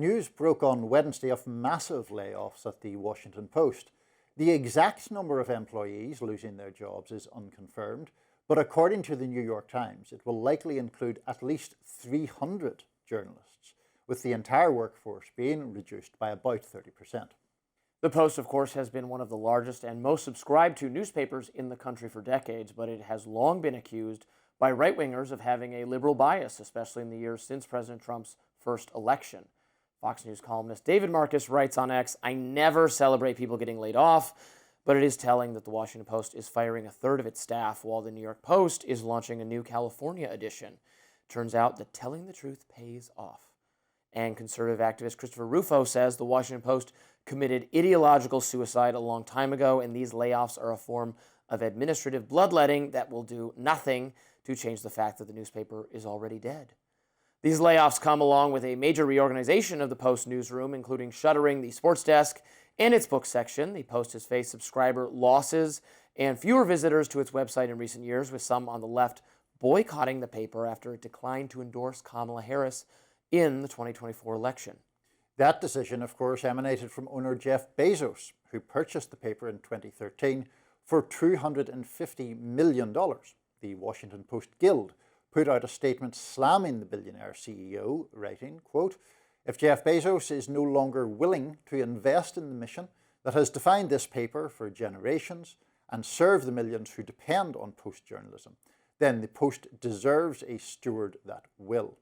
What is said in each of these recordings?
News broke on Wednesday of massive layoffs at the Washington Post. The exact number of employees losing their jobs is unconfirmed, but according to the New York Times, it will likely include at least 300 journalists, with the entire workforce being reduced by about 30%. The Post, of course, has been one of the largest and most subscribed to newspapers in the country for decades, but it has long been accused by right-wingers of having a liberal bias, especially in the years since President Trump's first election. Fox News columnist David Marcus writes on X, "I never celebrate people getting laid off, but it is telling that the Washington Post is firing a third of its staff while the New York Post is launching a new California edition. Turns out that telling the truth pays off." And conservative activist Christopher Rufo says the Washington Post committed ideological suicide a long time ago, and these layoffs are a form of administrative bloodletting that will do nothing to change the fact that the newspaper is already dead. These layoffs come along with a major reorganization of the Post newsroom, including shuttering the sports desk and its book section. The Post has faced subscriber losses and fewer visitors to its website in recent years, with some on the left boycotting the paper after it declined to endorse Kamala Harris in the 2024 election. That decision, of course, emanated from owner Jeff Bezos, who purchased the paper in 2013 for $250 million. The Washington Post Guild put out a statement slamming the billionaire CEO, writing, quote, "If Jeff Bezos is no longer willing to invest in the mission that has defined this paper for generations and serve the millions who depend on Post journalism, then the Post deserves a steward that will."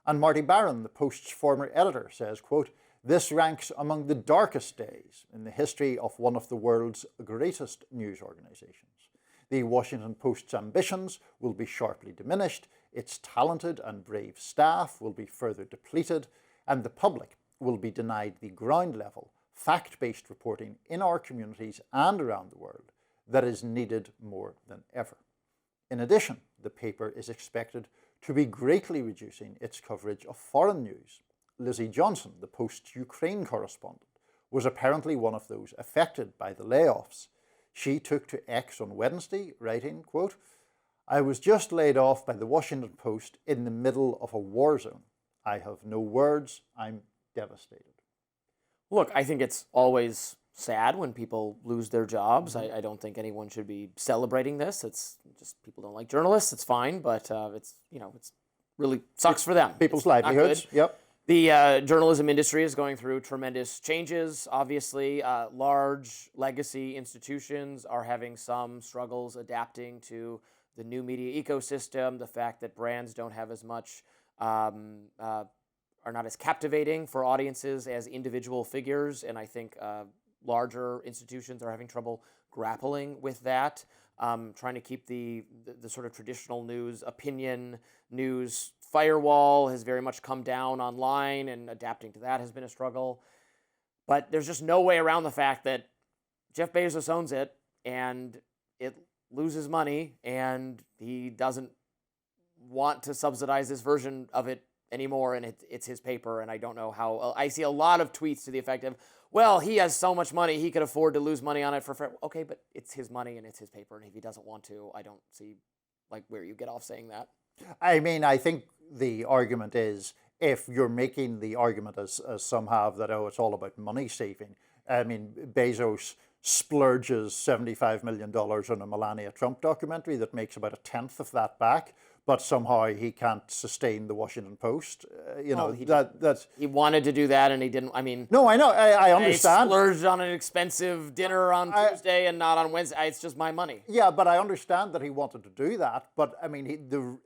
And Marty Barron, the Post's former editor, says, quote, "This ranks among the darkest days in the history of one of the world's greatest news organizations. The Washington Post's ambitions will be sharply diminished, its talented and brave staff will be further depleted, and the public will be denied the ground-level, fact-based reporting in our communities and around the world that is needed more than ever." In addition, the paper is expected to be greatly reducing its coverage of foreign news. Lizzie Johnson, the Post's Ukraine correspondent, was apparently one of those affected by the layoffs. She took to X on Wednesday, writing, quote, "I was just laid off by the Washington Post in the middle of a war zone. I have no words. I'm devastated." Look, I think it's always sad when people lose their jobs. I don't think anyone should be celebrating this. It's just people don't like journalists. It's fine, but it's really sucks for them. People's It's not livelihoods. good. Yep. The journalism industry is going through tremendous changes. Obviously, large legacy institutions are having some struggles adapting to the new media ecosystem, the fact that brands don't have as much, are not as captivating for audiences as individual figures, and I think larger institutions are having trouble grappling with that, trying to keep the sort of traditional news, opinion news firewall has very much come down online, and adapting to that has been a struggle. But there's just no way around the fact that Jeff Bezos owns it, and it loses money, and he doesn't want to subsidize this version of it anymore, and it's his paper, and I don't know how. I see a lot of tweets to the effect of, well, he has so much money, he could afford to lose money on it for free. Okay, but it's his money and it's his paper, and if he doesn't want to, I don't see where you get off saying that. I mean, I think the argument is, if you're making the argument as some have, that, oh, it's all about money saving. I mean, Bezos splurges $75 million on a Melania Trump documentary that makes about a tenth of that back, but somehow he can't sustain the Washington Post. That's he wanted to do that, and he didn't. I mean, no, I know, I understand. He splurged on an expensive dinner on Tuesday and not on Wednesday. It's just my money. Yeah, but I understand that he wanted to do that. But I mean,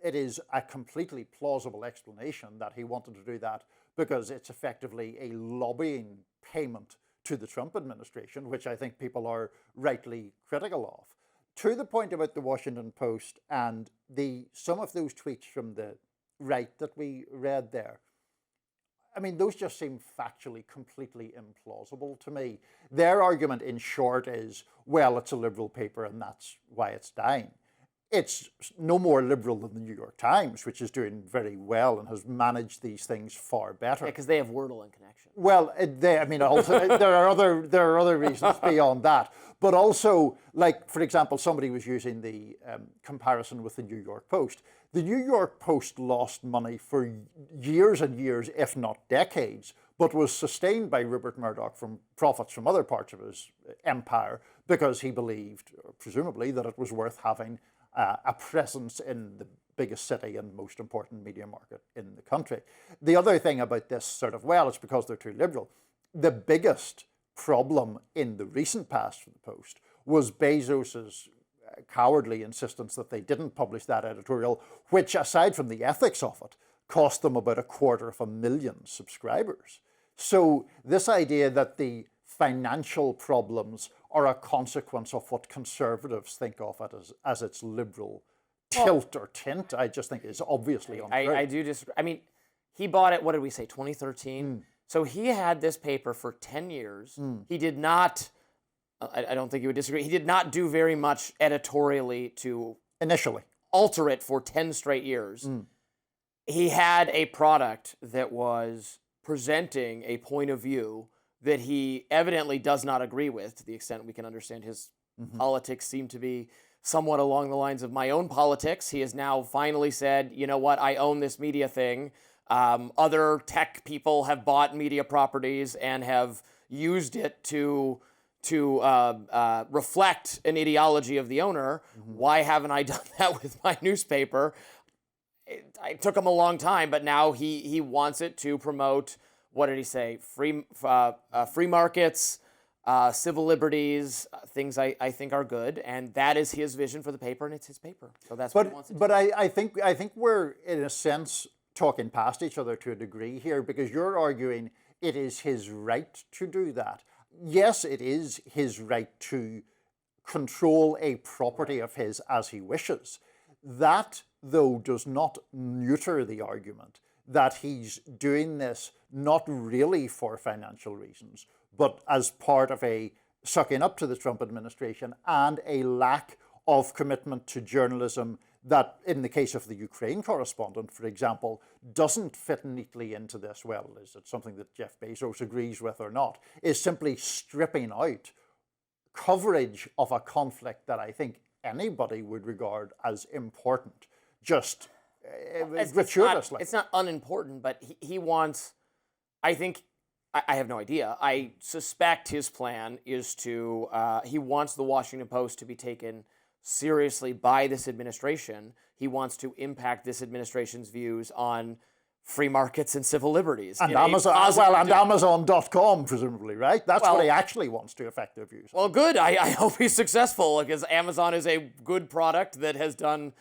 it is a completely plausible explanation that he wanted to do that because it's effectively a lobbying payment to the Trump administration, which I think people are rightly critical of. To the point about the Washington Post and some of those tweets from the right that we read there, I mean, those just seem factually completely implausible to me. Their argument, in short, is, well, it's a liberal paper and that's why it's dying. It's no more liberal than the New York Times, which is doing very well and has managed these things far better. Yeah, because they have Wordle in connection. Well, also, there are other reasons beyond that. But also, like, for example, somebody was using the comparison with the New York Post. The New York Post lost money for years and years, if not decades, but was sustained by Rupert Murdoch from profits from other parts of his empire because he believed, presumably, that it was worth having a presence in the biggest city and most important media market in the country. The other thing about this sort of, well, it's because they're too liberal. The biggest problem in the recent past for the Post was Bezos's cowardly insistence that they didn't publish that editorial, which, aside from the ethics of it, cost them about 250,000 subscribers. So this idea that the financial problems are a consequence of what conservatives think of it as its liberal tilt or tint, I just think is obviously untrue. I do disagree. I mean, he bought it, what did we say, 2013? So he had this paper for 10 years. He did not, I don't think you would disagree, he did not do very much editorially to initially alter it for 10 straight years. He had a product that was presenting a point of view that he evidently does not agree with, to the extent we can understand his politics seem to be somewhat along the lines of my own politics. He has now finally said, you know what, I own this media thing. Other tech people have bought media properties and have used it to reflect an ideology of the owner. Why haven't I done that with my newspaper? It took him a long time, but now he wants it to promote, what did he say? Free markets, civil liberties, things I think are good, and that is his vision for the paper, and it's his paper. So that's what he wants to do. But I think we're in a sense talking past each other to a degree here, because you're arguing it is his right to do that. Yes, it is his right to control a property of his as he wishes. That, though, does not neuter the argument that he's doing this not really for financial reasons, but as part of a sucking up to the Trump administration and a lack of commitment to journalism that, in the case of the Ukraine correspondent, for example, doesn't fit neatly into this. Well, is it something that Jeff Bezos agrees with or not? Is simply stripping out coverage of a conflict that I think anybody would regard as important, just gratuitously. It's not unimportant, but he wants, I think, I have no idea. I suspect his plan is to, he wants the Washington Post to be taken seriously by this administration. He wants to impact this administration's views on free markets and civil liberties. And Amazon, and Amazon.com, presumably, right? That's what he actually wants to affect their views. Well, good. I hope he's successful, because Amazon is a good product that has done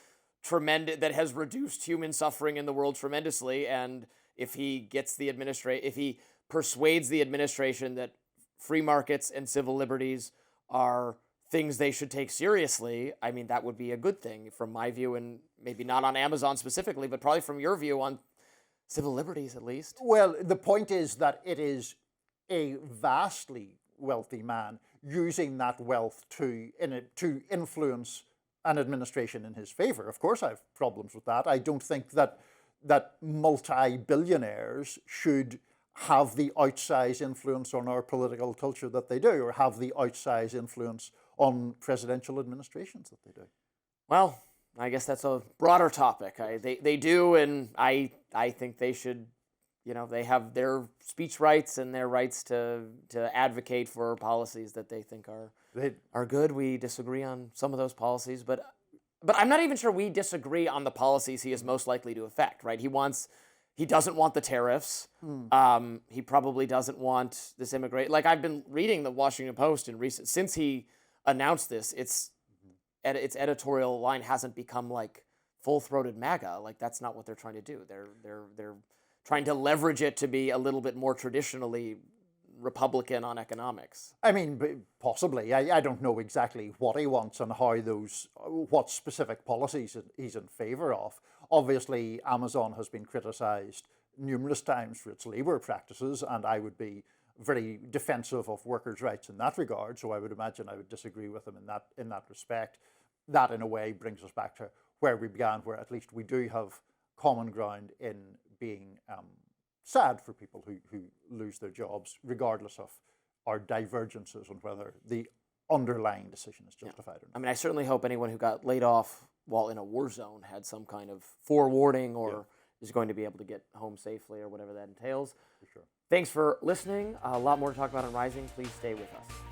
tremendous, that has reduced human suffering in the world tremendously. And if he gets the if he persuades the administration that free markets and civil liberties are things they should take seriously, I mean, that would be a good thing from my view, and maybe not on Amazon specifically, but probably from your view on civil liberties at least. Well, the point is that it is a vastly wealthy man using that wealth to influence an administration in his favor. Of course, I have problems with that. I don't think that multi-billionaires should have the outsized influence on our political culture that they do, or have the outsized influence on presidential administrations that they do. Well, I guess that's a broader topic. They do, and I think they should, they have their speech rights and their rights to advocate for policies that they think are good. We disagree on some of those policies, but I'm not even sure we disagree on the policies he is most likely to affect, right? He doesn't want the tariffs. He probably doesn't want this immigrant. Like, I've been reading the Washington Post since he announced this, its editorial line hasn't become like full-throated MAGA. Like, that's not what they're trying to do. They're trying to leverage it to be a little bit more traditionally Republican on economics. I mean, possibly. I don't know exactly what he wants and what specific policies he's in favor of. Obviously, Amazon has been criticized numerous times for its labor practices, and I would be very defensive of workers' rights in that regard, so I would imagine I would disagree with them in that respect. That, in a way, brings us back to where we began, where at least we do have common ground in being sad for people who lose their jobs, regardless of our divergences on whether the underlying decision is justified or not. I mean, I certainly hope anyone who got laid off while in a war zone had some kind of forewarning or is going to be able to get home safely or whatever that entails. For sure. Thanks for listening. A lot more to talk about on Rising. Please stay with us.